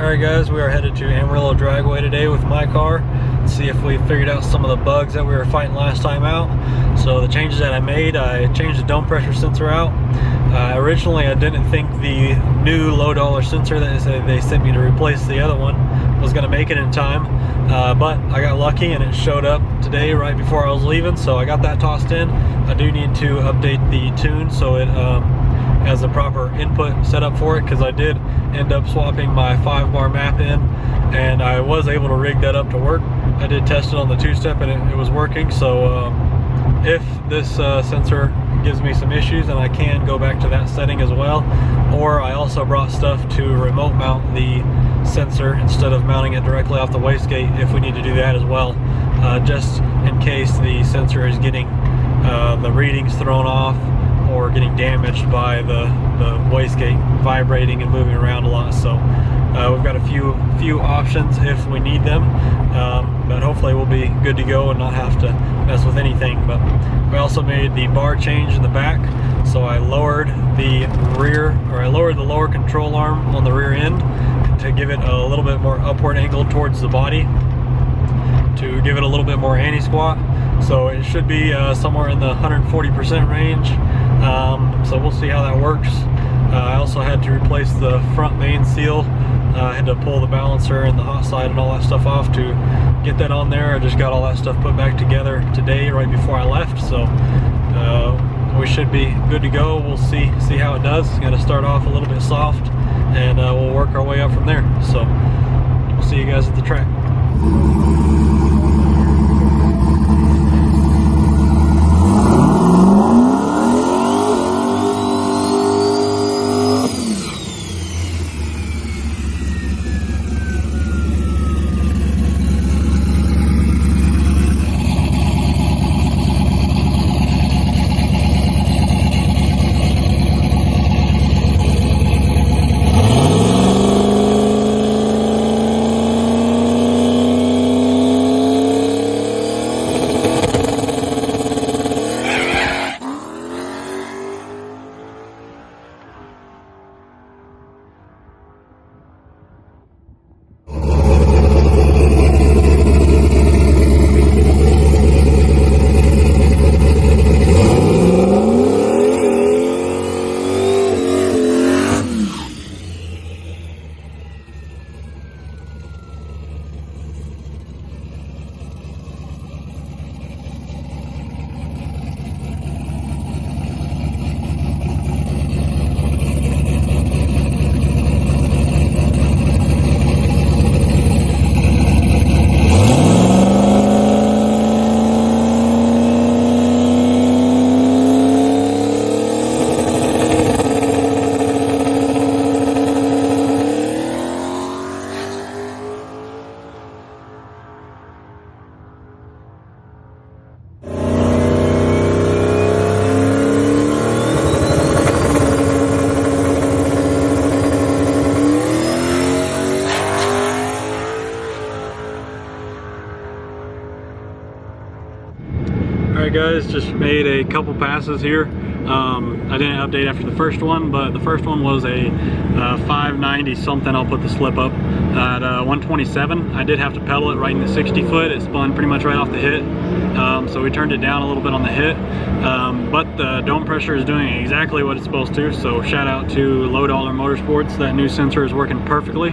Alright guys, we are headed to Amarillo Dragway today with my car. Let's see if we figured out some of the bugs that we were fighting last time out. So the changes that I made, I changed the dome pressure sensor out. Originally I didn't think the new low dollar sensor that they sent me to replace the other one was going to make it in time. But I got lucky and it showed up today right before I was leaving, so I got that tossed in. I do need to update the tune so it has the proper input set up for it, because I did end up swapping my 5-bar map in and I was able to rig that up to work. I did test it on the 2-step and it was working, so if this sensor gives me some issues, then I can go back to that setting as well. Or I also brought stuff to remote mount the sensor instead of mounting it directly off the wastegate if we need to do that as well, just in case the sensor is getting the readings thrown off or getting damaged by the wastegate vibrating and moving around a lot. So we've got a few options if we need them, but hopefully we'll be good to go and not have to mess with anything. But we also made the bar change in the back, so I lowered the lower control arm on the rear end to give it a little bit more upward angle towards the body, to give it a little bit more anti-squat. So it should be somewhere in the 140% range. So we'll see how that works. I also had to replace the front main seal. I had to pull the balancer and the hot side and all that stuff off to get that on there. I just got all that stuff put back together today right before I left, so we should be good to go. We'll see how it does. It's going to start off a little bit soft and we'll work our way up from there. So we'll see you guys at the track. Alright guys, just made a couple passes here. I didn't update after the first one, but the first one was a 590 something. I'll put the slip up at 127. I did have to pedal it right in the 60 foot. It spun pretty much right off the hit, so we turned it down a little bit on the hit, but the dome pressure is doing exactly what it's supposed to. So shout out to Low Dollar Motorsports. That new sensor is working perfectly,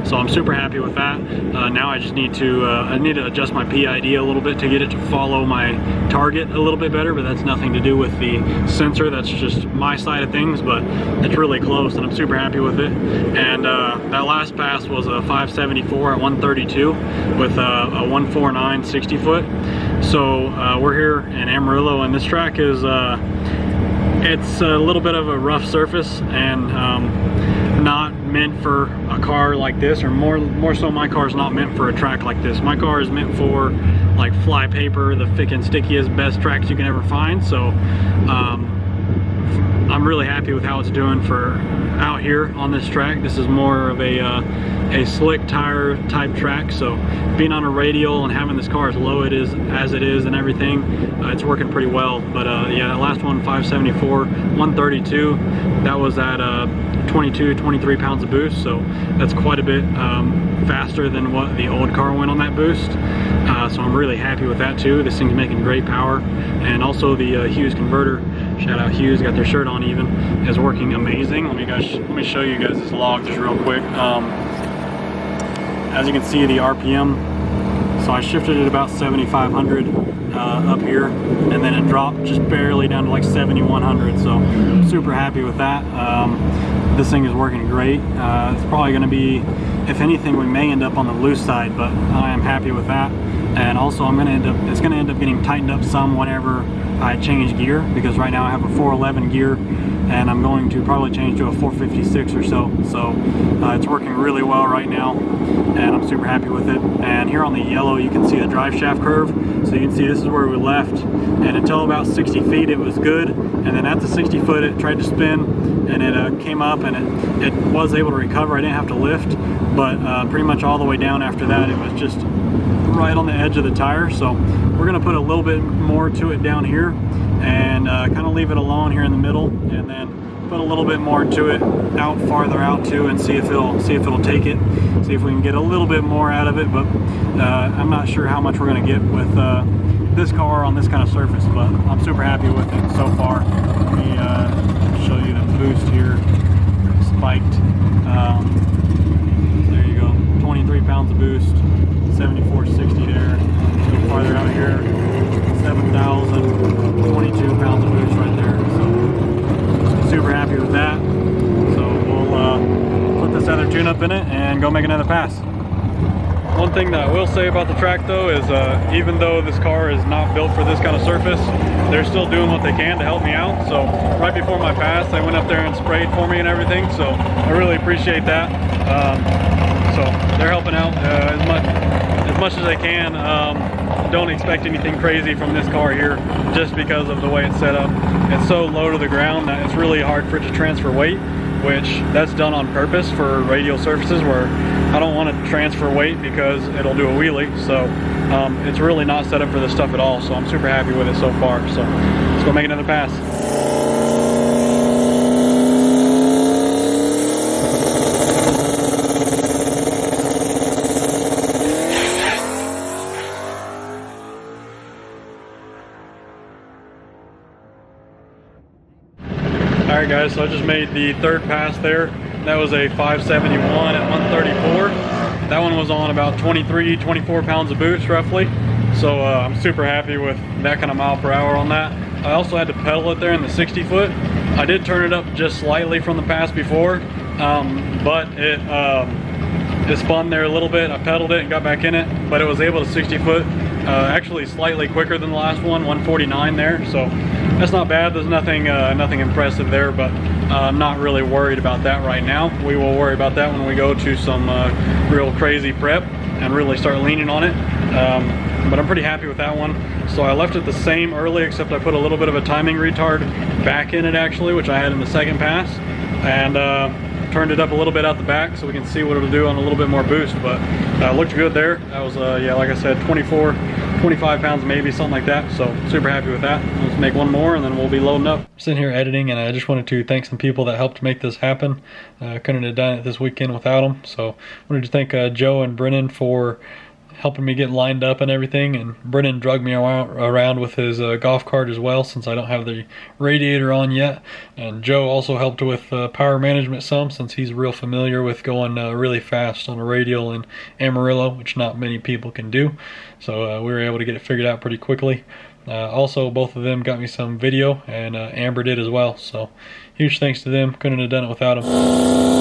so I'm super happy with that. Now I just need to adjust my PID a little bit to get it to follow my target a little bit better, but that's nothing to do with the sensor. That's just my side of things, but it's really close and I'm super happy with it. And that last pass was a 574 at 132 with a 149 60 foot. So we're here in Amarillo, and this track is it's a little bit of a rough surface and not meant for a car like this, or more so my car is not meant for a track like this. My car is meant for like fly paper, the thick and stickiest, best tracks you can ever find. So I'm really happy with how it's doing for out here on this track. This is more of a a slick tire type track, so being on a radial and having this car as low as it is and everything, it's working pretty well. But yeah, that last one, 574, 132, that was at 23 pounds of boost, so that's quite a bit faster than what the old car went on that boost. So I'm really happy with that too. This thing's making great power, and also the Hughes converter, shout out Hughes, got their shirt on even, is working amazing. Let me show you guys this log just real quick. As you can see, the RPM, so I shifted it about 7,500 up here, and then it dropped just barely down to like 7,100, so I'm super happy with that. This thing is working great. It's probably going to be, if anything, we may end up on the loose side, but I am happy with that. And also it's going to end up getting tightened up some whenever I change gear, because right now I have a 411 gear and I'm going to probably change to a 456 or so. So it's working really well right now, and I'm super happy with it. And here on the yellow you can see the drive shaft curve, so you can see this is where we left, and until about 60 feet it was good, and then at the 60 foot it tried to spin, and it came up, and it was able to recover. I didn't have to lift, but pretty much all the way down after that it was just right on the edge of the tire. So we're going to put a little bit more to it down here and kind of leave it alone here in the middle, and then put a little bit more to it farther out too, and see if it'll take it, see if we can get a little bit more out of it. But I'm not sure how much we're going to get with this car on this kind of surface, but I'm super happy with it so far. Let me show you the boost here, spiked. There you go, 23 pounds of boost, 7460 there. Go farther out here, 7,022 pounds of boost right there. So super happy with that. So we'll put this other tune-up in it and go make another pass. One thing that I will say about the track though is even though this car is not built for this kind of surface, they're still doing what they can to help me out. So right before my pass, they went up there and sprayed for me and everything, so I really appreciate that. So they're helping out as much as they can. Don't expect anything crazy from this car here, just because of the way it's set up. It's so low to the ground that it's really hard for it to transfer weight, which that's done on purpose for radial surfaces where I don't want to transfer weight because it'll do a wheelie. So it's really not set up for this stuff at all. So I'm super happy with it so far. So let's go make another pass. Alright guys, so I just made the third pass there. That was a 571 at 134. That one was on about 24 pounds of boost roughly. So I'm super happy with that kind of mile per hour on that. I also had to pedal it there in the 60 foot. I did turn it up just slightly from the pass before, but it spun there a little bit. I pedaled it and got back in it, but it was able to 60 foot. Actually slightly quicker than the last one, 149 there. So that's not bad. There's nothing impressive there, but I'm not really worried about that right now. We will worry about that when we go to some real crazy prep and really start leaning on it. But I'm pretty happy with that one. So I left it the same early, except I put a little bit of a timing retard back in it actually, which I had in the second pass, and turned it up a little bit out the back so we can see what it'll do on a little bit more boost. But looked good there. That was yeah, like I said, 25 pounds maybe, something like that. So super happy with that. Let's make one more and then we'll be loading up. I'm sitting here editing, and I just wanted to thank some people that helped make this happen. Couldn't have done it this weekend without them. So wanted to thank Joe and Brennan for helping me get lined up and everything, and Brennan drugged me around with his golf cart as well, since I don't have the radiator on yet. And Joe also helped with power management some, since he's real familiar with going really fast on a radial in Amarillo, which not many people can do. So we were able to get it figured out pretty quickly. Also, both of them got me some video, and Amber did as well. So huge thanks to them. Couldn't have done it without them.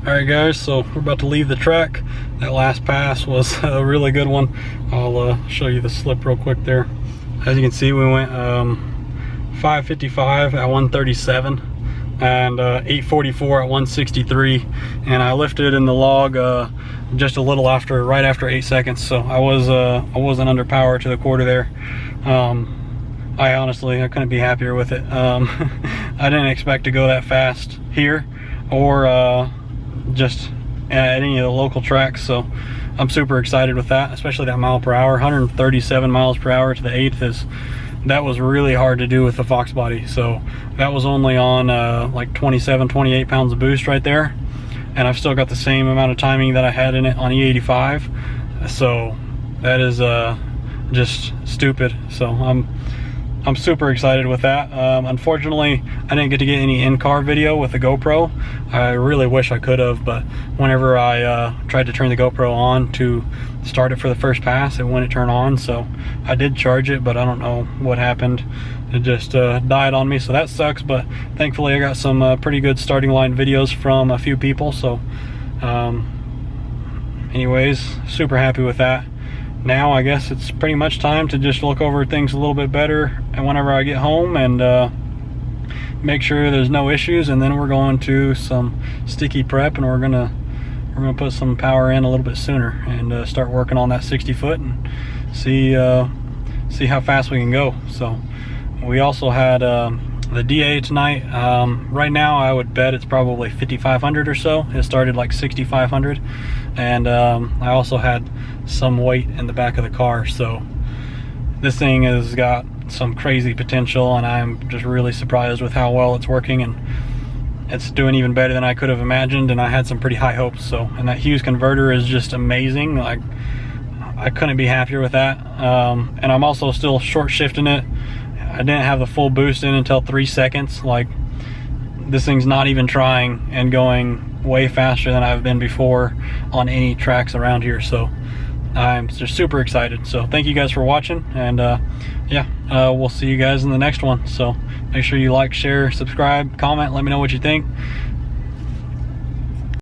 Alright guys, so we're about to leave the track. That last pass was a really good one. I'll show you the slip real quick there. As you can see, we went 555 at 137 and 844 at 163, and I lifted in the log just a little after, right after 8 seconds. So I wasn't under power to the quarter there. I honestly, I couldn't be happier with it. I didn't expect to go that fast here or just at any of the local tracks, so I'm super excited with that, especially that mile per hour. 137 miles per hour to the 8th that was really hard to do with the Fox body. So that was only on like 28 pounds of boost right there, and I've still got the same amount of timing that I had in it on E85. So that is just stupid. So I'm super excited with that. Unfortunately, I didn't get to get any in-car video with the GoPro. I really wish I could have, but whenever I tried to turn the GoPro on to start it for the first pass, it wouldn't turn on. So I did charge it, but I don't know what happened. It just died on me, so that sucks. But thankfully I got some pretty good starting line videos from a few people. So anyways, super happy with that. Now I guess it's pretty much time to just look over things a little bit better and whenever I get home, and make sure there's no issues, and then we're going to some sticky prep, and we're gonna put some power in a little bit sooner and start working on that 60 foot and see how fast we can go. So we also had the DA tonight. Right now I would bet it's probably 5,500 or so. It started like 6,500, and I also had some weight in the back of the car. So this thing has got some crazy potential, and I'm just really surprised with how well it's working, and it's doing even better than I could have imagined, and I had some pretty high hopes. So, and that Hughes converter is just amazing. Like, I couldn't be happier with that. And I'm also still short shifting it. I didn't have the full boost in until 3 seconds. Like, this thing's not even trying and going way faster than I've been before on any tracks around here. So I'm just super excited. So thank you guys for watching, and yeah, we'll see you guys in the next one. So make sure you like, share, subscribe, comment, let me know what you think.